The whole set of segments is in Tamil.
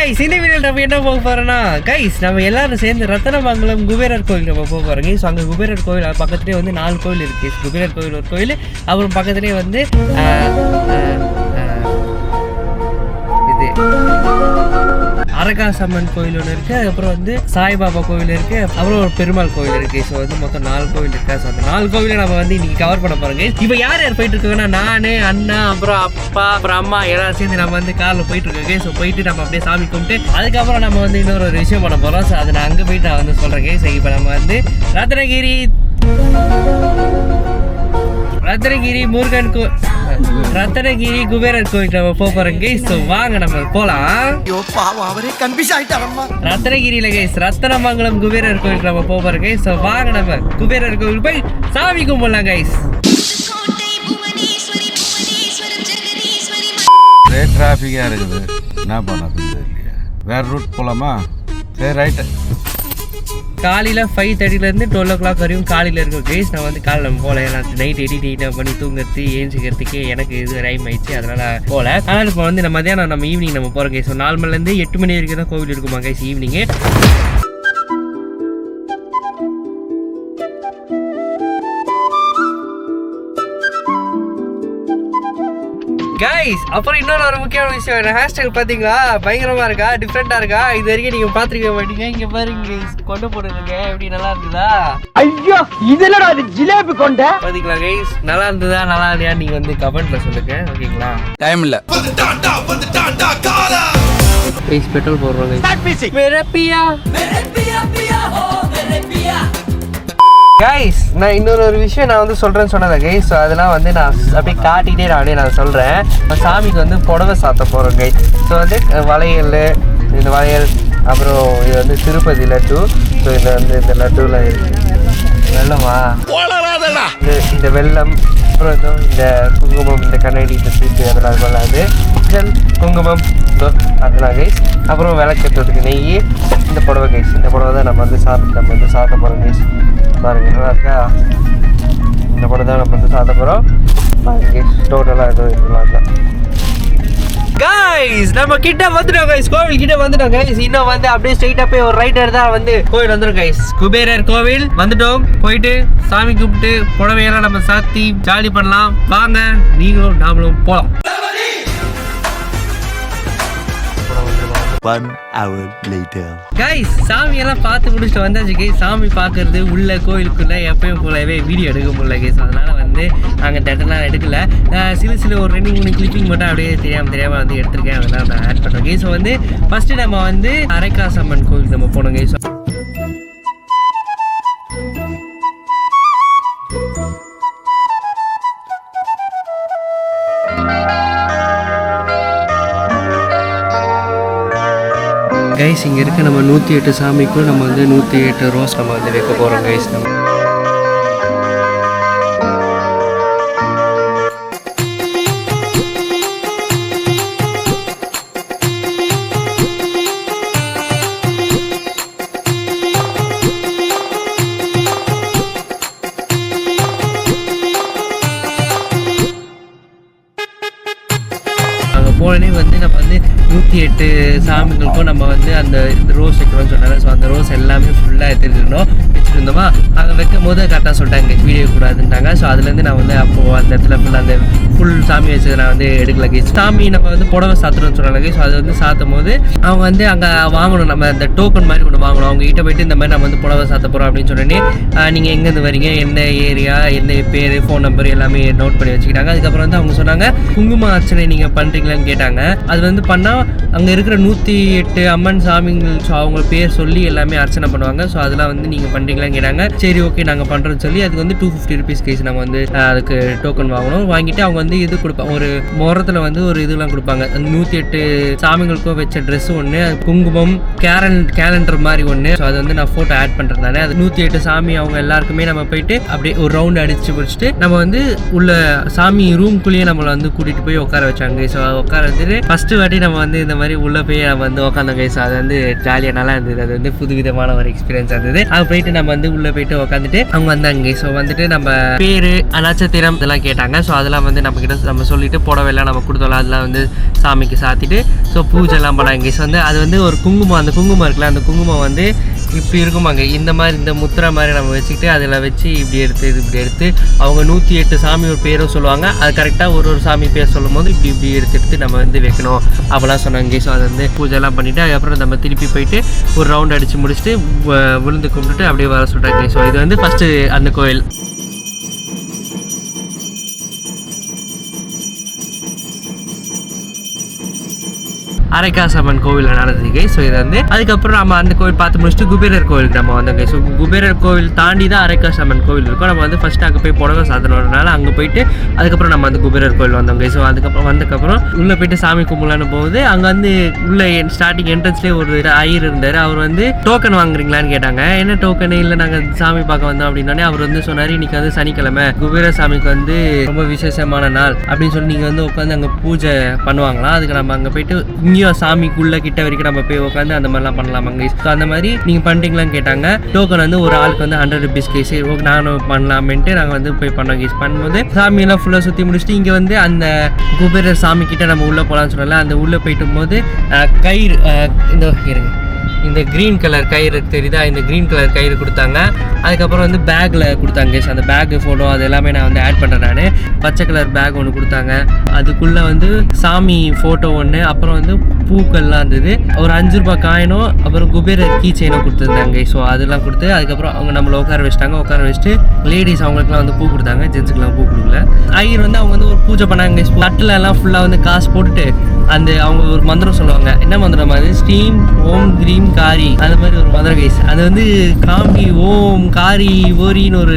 கைஸ் இந்த வீடியோவில் நம்ம என்ன போக போகிறோன்னா கைஸ் நம்ம எல்லாரும் சேர்ந்து ரத்தனமங்கலம் குபேரர் கோயில் நம்ம போக போகிறோம் கைஸ். அங்கே குபேரர் கோயில் பக்கத்துலேயே வந்து 4 கோயில் இருக்குது. குபேரர் கோயில் ஒரு கோயில், அப்புறம் பக்கத்துலேயே வந்து இது அரகாசம்மன் கோயில் ஒன்று இருக்குது, அதுக்கப்புறம் வந்து சாய்பாபா கோயில் இருக்குது, அப்புறம் ஒரு பெருமாள் கோயில் இருக்குது. ஸோ வந்து மொத்தம் 4 கோயில் இருக்கா. ஸோ அந்த 4 கோயிலை நம்ம வந்து இன்னைக்கு கவர் பண்ண போகிறோங்க. இப்போ யார் யார் போயிட்டு இருக்காங்கன்னா நான், அண்ணா, அப்புறம் அப்பா, அப்புறம் அம்மா எல்லாரும் சேர்ந்து நம்ம வந்து காரில் போயிட்டு இருக்கோங்க. ஸோ போயிட்டு நம்ம அப்படியே சாமி கும்பிட்டு அதுக்கப்புறம் நம்ம வந்து இன்னொரு விஷயம் பண்ண போகிறோம். ஸோ அதை நான் அங்கே போயிட்டு நான் வந்து சொல்கிறேங்க. ஸோ இப்போ நம்ம வந்து ரத்னகிரி முருகன் ரத்னகிரி குபேரர் கோயில் நம்ம போறோம் கைஸ். ஸோ வாங்க நம்ம போலாம். ரத்னகிரியில கைஸ் ரத்தனமங்கலம் குபேரர் கோயில் நம்ம போறோம் கைஸ். ஸோ வாங்க நம்ம குபேரர் கோயில் போய் சாமி கும்பிடலாம் கைஸ். டிராஃபிக்காக இருக்குது, என்ன பண்ணது இல்லையா? வேறு ரூட் போகலாமா? சரி ரைட்டு. காலையில் 5:30 12 o'clock வரையும் காலையில் இருக்கும் கைஸ். நான் வந்து காலையில் நம்ம போகல, நான் நைட் எடிட் பண்ணி தூங்குறது ஏஞ்சிக்கிறதுக்கே எனக்கு இது டைம் ஆயிடுச்சு, அதனால் போகல. அதனால் இப்போ வந்து நம்ம மதியானம் நம்ம ஈவினிங் நம்ம போகிறோம் கைஸ். 4 மணிலேருந்து 8 மணி வரைக்கும் தான் கோவில் இருக்குமா கைஸ் ஈவினிங்கு. கைஸ் அப்புறம் இன்னொரு ஒரு முக்கியமான விஷயம், என்ன ஹேர் ஸ்டைல் பார்த்தீங்களா? பயங்கரமாக இருக்கா, டிஃப்ரெண்ட்டாக இருக்கா? இது வரைக்கும் நீங்கள் பார்த்துருக்க மாட்டீங்க. இங்கே பாருங்க கொண்டு போட்டுருங்க, எப்படி நல்லா இருந்ததா? ஐயோ இதெல்லாம் அது ஜிலேபி கொண்ட பார்த்தீங்களா கைஸ்? நல்லா இருந்ததா நல்லா இல்லையா நீங்கள் வந்து கமெண்ட்ல சொல்லுங்க, ஓகேங்களா? டைம் இல்லை கைஸ், பெட்ரோல் போடுறோம் கைஸ். நான் இன்னொரு விஷயம் நான் வந்து சொல்கிறேன்னு சொன்னேன் கைஸ். ஸோ அதெல்லாம் வந்து நான் அப்படியே காட்டிகிட்டே நான் சொல்கிறேன். சாமிக்கு வந்து புடவை சாத்த போகிறோம் கைஸ். ஸோ வந்து வளையல், இந்த வளையல், அப்புறம் இது வந்து திருப்பதி லட்டு. ஸோ இதில் வந்து இந்த லட்டுவில் வெள்ளமா இந்த வெள்ளம், அப்புறம் இந்த குங்குமம், இந்த கண்ணாடி, இந்த சீட்டு, அதெல்லாம் கொள்ளாது குங்குமம் அதெல்லாம் கைஸ். அப்புறம் விளக்கேற்றதுக்கு நெய், இந்த புடவை கைஸ். இந்த புடவை தான் நம்ம வந்து சாப்பிட போகிறோம் கைஸ். பாருங்க நல்லா இருக்கா? இந்த புடவை தான் நம்ம வந்து சாப்பிட போகிறோம் பாருங்க கைஸ். டோட்டலாக எதுவும் இருக்கலாம் கைஸ். நம்ம கிட்ட வந்துட்டோம் கைஸ், கோவில் கிட்ட வந்துட்டோம் கைஸ். இன்னும் வந்து அப்படியே ஸ்ட்ரைட்டா போய் ஒரு ரைட்டர் தான் வந்து கோவில் வந்துடும் கைஸ். குபேரர் கோவில் வந்துட்டோம். போயிட்டு சாமி கும்பிட்டு புடவையெல்லாம் நம்ம சாத்தி ஜாலி பண்ணலாம். வாங்க நீங்களும் நாமளும் போலாம். 1 hour later. கைஸ் சாமியெல்லாம் பார்த்து முடிச்சுட்டு வந்தாச்சு கைஸ். சாமி பார்க்கறது உள்ள கோயிலுக்குள்ள எப்பயும் போலவே வீடியோ எடுக்க முடியல கைஸ். அதனால வந்து நாங்கள் இந்த இடத்துலாம் எடுக்கல. சில ஒரு 2-3 கிளிப்பிங் மட்டும் அப்படியே தெரியாமல் வந்து எடுத்திருக்கேன். அதெல்லாம் நான் ஆட் பண்ணுறேன் கைஸ். வந்து ஃபர்ஸ்ட் நம்ம வந்து அரகாசம்மன் கோயில் நம்ம போனோம் கைஸ். கைஸ் இங்கே இருக்க நம்ம 108 சாமிக்கும் நம்ம வந்து 108 ரோஸ் நம்ம வந்து வைக்க போகிறோம் கைஸ். நம்ம போனே வந்து நம்ம வந்து 108 சாமிகளுக்கும் நம்ம வந்து அந்த ரோஸ் வைக்கணும்னு சொன்னாங்க. ஸோ அந்த ரோஸ் எல்லாமே ஃபுல்லாக வச்சுருந்தோமா. அங்கே வைக்கும் போது கரெக்டாக சொல்லிட்டாங்க வீடியோ கூடாதுன்ட்டாங்க. ஸோ அதுலேருந்து நான் வந்து அப்போது அந்த இடத்துல ஃபுல்லாக அந்த ஃபுல் சாமி வச்சது நான் வந்து எடுக்கல கைஸ். சாமி நம்ம வந்து புடவை சாத்துறோம்னு சொன்னாங்க. ஸோ அது வந்து சாத்தும் போது அவங்க வந்து அங்கே வாங்கணும், நம்ம அந்த டோக்கன் மாதிரி ஒன்று வாங்கணும். அவங்க கிட்ட போயிட்டு இந்த மாதிரி நம்ம வந்து புடவை சாத்த போகிறோம் அப்படின்னு சொன்னோன்னே நீங்கள் எங்கேருந்து வரீங்க, என்ன ஏரியா, என்ன பேர், ஃபோன் நம்பர் எல்லாமே நோட் பண்ணி வச்சுக்கிட்டாங்க. அதுக்கப்புறம் வந்து அவங்க சொன்னாங்க குங்கும அர்ச்சனை நீங்கள் பண்ணுறீங்களான்னு கேட்டாங்க. அது வந்து பண்ணால் அங்கே இருக்கிற 108 அம்மன் சாமிங்கள் அவங்க பேர் சொல்லி எல்லாமே அர்ச்சனை பண்ணுவாங்க. ஸோ அதெல்லாம் வந்து நீங்கள் பண்ணுறீங்களான்னு கேட்டாங்க. சரி ஓகே நாங்கள் பண்ணுறோன்னு சொல்லி அதுக்கு வந்து 250 rupees கைஸ் நம்ம வந்து அதுக்கு டோக்கன் வாங்கணும். வாங்கிட்டு அவங்க வந்து இது கொடுப்பாங்க, ஒரு முறத்தில் வந்து ஒரு இதெல்லாம் கொடுப்பாங்க. 108 சாமிகளுக்கும் வச்ச ட்ரெஸ் ஒன்று, குங்குமம், கேலண்டர் மாதிரி ஒன்று. ஸோ அது வந்து நான் ஃபோட்டோ ஆட் பண்ணுறதுனால அது 108 சாமி அவங்க எல்லாருக்குமே நம்ம போயிட்டு அப்படியே ஒரு ரவுண்ட் அடிச்சு முடிச்சுட்டு நம்ம வந்து உள்ள சாமி ரூம்குள்ளேயே நம்மளை வந்து கூட்டிகிட்டு போய் உட்கார வச்சாங்க. ஸோ உட்கார வந்துட்டு ஃபர்ஸ்ட் வாட்டி நம்ம வந்து வந்து இந்த மாதிரி உள்ளே போய் நம்ம வந்து உட்காந்தோம் கைஸ். அது வந்து ஜாலியாக நல்லா இருந்தது. அது வந்து புதுவிதமான ஒரு எக்ஸ்பீரியன்ஸ் இருந்தது. அது போயிட்டு நம்ம வந்து உள்ளே போயிட்டு உட்காந்துட்டு அவங்க வந்தாங்க. ஸோ வந்துட்டு நம்ம பேர் நட்சத்திரம் இதெல்லாம் கேட்டாங்க. ஸோ அதெல்லாம் வந்து நம்ம கிட்ட நம்ம சொல்லிட்டு புடவைலாம் நம்ம கொடுத்தோம்ல அதெல்லாம் வந்து சாமிக்கு சாத்திட்டு ஸோ பூஜைலாம் பண்ணாங்க. ஸோ வந்து அது வந்து ஒரு குங்குமம், அந்த குங்குமம் இருக்குல்ல, அந்த குங்குமம் வந்து இப்படி இருக்குமாங்க. இந்த மாதிரி இந்த முத்திரை மாதிரி நம்ம வச்சுக்கிட்டு அதில் வச்சு இப்படி எடுத்து இப்படி எடுத்து அவங்க 108 சாமி ஒரு பேரும் சொல்லுவாங்க. அது கரெக்டாக ஒரு சாமி பேர் சொல்லும் போது இப்படி இப்படி எடுத்து நம்ம வந்து வைக்கணும் அப்படிலாம் சொன்னாங்க. ஸோ அதை வந்து பூஜைலாம் பண்ணிவிட்டு அதுக்கப்புறம் நம்ம திருப்பி போயிட்டு ஒரு ரவுண்ட் அடித்து முடிச்சுட்டு விழுந்து கும்பிட்டுட்டு அப்படியே வர சொல்கிறாங்க. ஸோ இது வந்து ஃபஸ்ட்டு அந்த கோயில். அரைக்காசம்மன் கோவிலில் நடந்ததுக்கு. ஸோ இது வந்து அதுக்கப்புறம் நம்ம அந்த கோவில் பார்த்து முடிச்சுட்டு குபேரர் கோவிலுக்கு நம்ம வந்தோங்க. ஸோ குபேரர் கோவில் தாண்டி தான் அரைக்காசம்மன் கோவில் இருக்கும். நம்ம வந்து ஃபஸ்ட்டு அங்கே போய் புடவை சாதனோடனால அங்கே போயிட்டு அதுக்கப்புறம் நம்ம வந்து குபேரர் கோவில் வந்தோங்க. ஸோ அதுக்கப்புறம் வந்ததுக்கப்புறம் உள்ளே போயிட்டு சாமி கும்பலான்னு போகுது. அங்கே வந்து உள்ளே ஸ்டார்டிங் என்ட்ரன்ஸ்லேயே ஒரு ஐயர் இருந்தார். அவர் வந்து டோக்கன் வாங்குறீங்களான்னு கேட்டாங்க. என்ன டோக்கனு இல்லை நாங்கள் சாமி பார்க்க வந்தோம் அப்படின்னே அவர் வந்து சொன்னார், இன்னைக்கு வந்து சனிக்கிழமை குபேர சாமிக்கு வந்து ரொம்ப விசேஷமான நாள் அப்படின்னு சொல்லி நீங்கள் வந்து உட்காந்து அங்கே பூஜை பண்ணுவாங்களாம். அதுக்கு நம்ம அங்கே போயிட்டு இங்கேயும் சாமிக்குள்ள கிட்ட வரைக்கும் நம்ம போய் உட்காந்து அந்த மாதிரிலாம் பண்ணலாமாங்க. ஸோ அந்த மாதிரி நீங்கள் பண்ணுறீங்களான்னு கேட்டாங்க. டோக்கன் வந்து ஒரு ஆளுக்கு வந்து 100 rupees கேஸ். நானும் பண்ணலாமேன்ட்டு நாங்கள் வந்து போய் பண்ணோம் கேஸ். பண்ணும்போது சாமியெல்லாம் ஃபுல்லாக சுற்றி முடிச்சுட்டு இங்கே வந்து அந்த குபேரர் சாமி கிட்ட நம்ம உள்ளே போகலான்னு சொல்லலை. அந்த உள்ளே போயிட்டு போது கயிறு இந்த இருங்க இந்த க்ரீன் கலர் கயிறு தெரியுதா, இந்த க்ரீன் கலர் கயிறு கொடுத்தாங்க. அதுக்கப்புறம் வந்து பேக்கில் கொடுத்தாங்க கேஸ். அந்த பேக்கு ஃபோட்டோ அது எல்லாமே நான் வந்து ஆட் பண்ணுறேன். நான் பச்சை கலர் பேக் ஒன்று கொடுத்தாங்க. அதுக்குள்ளே வந்து சாமி ஃபோட்டோ ஒன்று, அப்புறம் வந்து பூக்கள்லாம் இருந்தது. ஒரு 5 ரூபாய் காயினும் அப்புறம் குபேரர் கீ செயினும் கொடுத்துருந்தாங்க. ஸோ அதெல்லாம் கொடுத்து அதுக்கப்புறம் அவங்க நம்மளை உட்கார வச்சுட்டாங்க. உட்கார வச்சுட்டு லேடிஸ் அவங்களுக்குலாம் வந்து பூ கொடுத்தாங்க, ஜென்ஸுக்குலாம் பூ கொடுக்கல. ஐயர் வந்து அவங்க வந்து ஒரு பூஜை பண்ணாங்க. தட்டில் எல்லாம் ஃபுல்லாக வந்து காசு போட்டுட்டு அந்த அவங்க ஒரு மந்திரம் சொல்லுவாங்க. என்ன மந்திரம் அது? ஸ்ரீம் ஓம் கிரீம் காரி, அந்த மாதிரி ஒரு மந்திரம் கைஸ். அது வந்து காமி ஓம் காரி ஓரின்னு ஒரு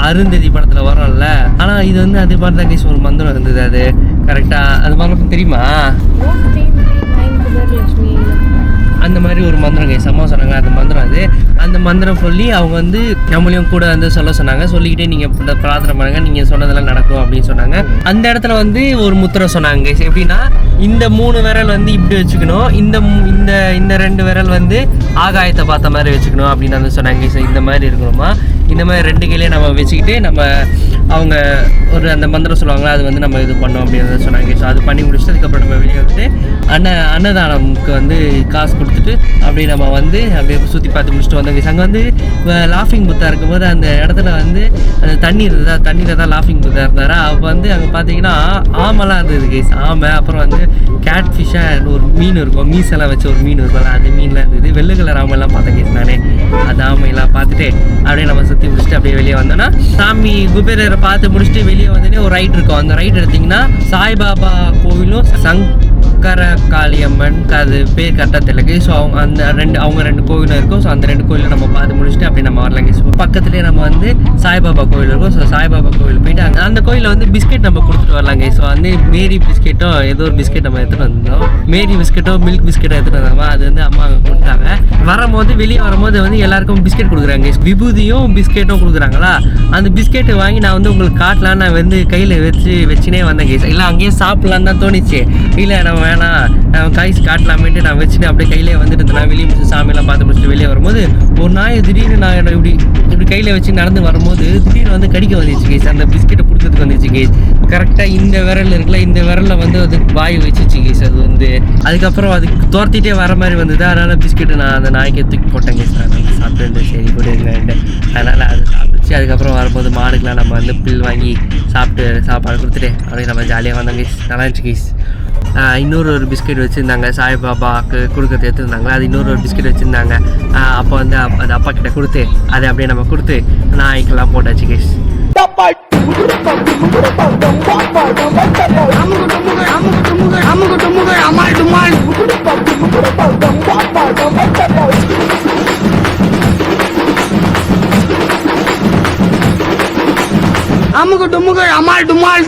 அருந்ததி படத்தில் வரும்ல. ஆனால் இது வந்து அது மாதிரி தான் கைஸ் ஒரு மந்திரம் இருந்தது. அது கரெக்டாக அது மாதிரி தெரியுமா? அந்த மாதிரி ஒரு மந்திரம் கைஸ் அம்மா சொன்னாங்க. அந்த மந்திரம் அது அந்த மந்திரம் சொல்லி அவங்க வந்து நம்மளையும் கூட வந்து சொல்ல சொன்னாங்க. சொல்லிக்கிட்டே நீங்கள் பிரார்த்தனை பண்ணுங்க, நீங்கள் சொன்னதெல்லாம் நடக்கும் அப்படின்னு சொன்னாங்க. அந்த இடத்துல வந்து ஒரு முத்திரை சொன்னாங்க கைஸ். எப்படின்னா இந்த 3 விரல் வந்து இப்படி வச்சுக்கணும், இந்த இந்த இந்த 2 விரல் வந்து ஆகாயத்தை பார்த்த மாதிரி வச்சுக்கணும் அப்படின்னு வந்து சொன்னாங்க கைஸ். இந்த மாதிரி இருக்கணுமா, இந்த மாதிரி 2 கையிலே நம்ம வச்சுக்கிட்டு நம்ம அவங்க ஒரு அந்த மந்திரம் சொல்லுவாங்களா அது வந்து நம்ம இது பண்ணோம் அப்படின்னு சொன்னாங்க. ஸோ அது பண்ணி முடிச்சுட்டு அதுக்கப்புறம் நம்ம வெளியே வந்துட்டு அன்னதானம்க்கு வந்து காசு கொடுத்துட்டு அப்படியே நம்ம வந்து அப்படியே சுற்றி பார்த்து முடிச்சுட்டு வந்தோங்க. அங்கே வந்து லாஃபிங் புத்தா இருக்கும்போது அந்த இடத்துல வந்து அந்த தண்ணி இருந்ததா, தண்ணியில் தான் லாஃபிங் புத்தா இருந்தாரா. அப்போ வந்து அங்கே பார்த்தீங்கன்னா ஆமெல்லாம் இருந்தது கைஸ். ஆமை, அப்புறம் வந்து கேட் ஃபிஷ்ஷாக ஒரு மீன் இருக்கும், மீசெல்லாம் வச்சு ஒரு மீன் இருக்கும்ல, அந்த மீன்லாம் இருந்தது. வெள்ளை கலர் ஆமையெல்லாம் பார்த்தேன் கைஸ் நானே. அந்த ஆமையெல்லாம் பார்த்துட்டு அப்படியே நம்ம சுற்றி முடிச்சுட்டு அப்படியே வெளியே வந்தோன்னா சாமி குபேரரை பார்த்து முடிச்சுட்டு வெளியே வந்தோடனே ஒரு ரைட் இருக்கும். அந்த ரைட் எடுத்திங்கன்னா சாய்பாபா கோவிலும் சங்கர காளியம்மன் அது பேர் கரெக்டாக தெரியல. ஸோ அவங்க ரெண்டு கோவிலும் இருக்கும். ஸோ அந்த 2 கோயிலும் நம்ம பார்த்து முடிச்சுட்டு அப்படியே நம்ம வரலாங்க. ஸோ பக்கத்துலேயே நம்ம வந்து சாய்பாபா கோவில் இருக்கும். ஸோ சாய்பாபா கோவில் போயிட்டு அந்த கோயிலில் வந்து பிஸ்கெட் நம்ம கொடுத்துட்டு வரலாங்க. ஸோ வந்து மேரி பிஸ்கெட்டோ ஏதோ ஒரு பிஸ்கெட் நம்ம எடுத்துகிட்டு வந்தோம். மேரி பிஸ்கெட்டோ மில்க் பிஸ்கெட்டோ எடுத்துகிட்டு வந்தோமா, அது வந்து அம்மா கொடுத்தாங்க. வரும்போது வெளியே வரும்போது வந்து எல்லாருக்கும் பிஸ்கெட் கொடுக்குறாங்க. விபூதியும் பிஸ்கெட்டும் கொடுக்குறாங்களா. அந்த பிஸ்கெட்டை வாங்கி நான் வந்து உங்களுக்கு காட்டலாம், நான் வந்து கையில் வச்சுனே வந்தேன் கேஸ். இல்லை அங்கேயே சாப்பிட்லான்னு தான் தோணிச்சு. இல்லை நம்ம வேணாம் நம்ம கைஸ் காட்டலாமேட்டு நான் வச்சுட்டு அப்படியே கையிலே வந்துட்டு இருந்தேன். வெளியே முடிச்சு சாமியெல்லாம் பார்த்து முடிச்சுட்டு வெளியே வரும்போது ஒரு நாய் திடீர்னு நான் இப்படி கையில் வச்சு நடந்து வரும்போது திடீர்னு வந்து கடிக்க வந்துச்சு கேஸ். அந்த பிஸ்கெட்டை பிடிக்கிறதுக்கு வந்துச்சு கேஸ். கரெக்டாக இந்த விரல் இருக்குல்ல, இந்த விரலில் வந்து அது வாய் வச்சுச்சு கேஸ். அது வந்து அதுக்கப்புறம் அதுக்கு தோர்த்திட்டே வர மாதிரி வந்தது. அதனால் பிஸ்கெட்டு நான் அந்த நாய்க்கே தூக்கி போட்டேன் கேஸ். நான் வந்து சாப்பிட்டு சரி கொடுங்கன்ட்டு. அதனால் அது சாப்பிட்டுச்சு. அதுக்கப்புறம் வரும்போது மாடுக்கெலாம் நம்ம வந்து பில் வாங்கி சாப்பிட்டு சாப்பாடு கொடுத்துட்டு அப்படியே நம்ம ஜாலியாக வந்தோம் கேஸ். நல்லா இருந்துச்சு கேஸ். இன்னொரு பிஸ்கெட் வச்சுருந்தாங்க சாய்பாபாவுக்கு கொடுக்கறது எடுத்துருந்தாங்களா. அது இன்னொரு பிஸ்கெட் வச்சுருந்தாங்க. அப்போ வந்து அது அப்பா கிட்ட கொடுத்து அதை அப்படியே நம்ம கொடுத்து நாய்க்கெல்லாம் போட்டாச்சு கேஸ். அமுகு டுமுகு அமால் டுமால்.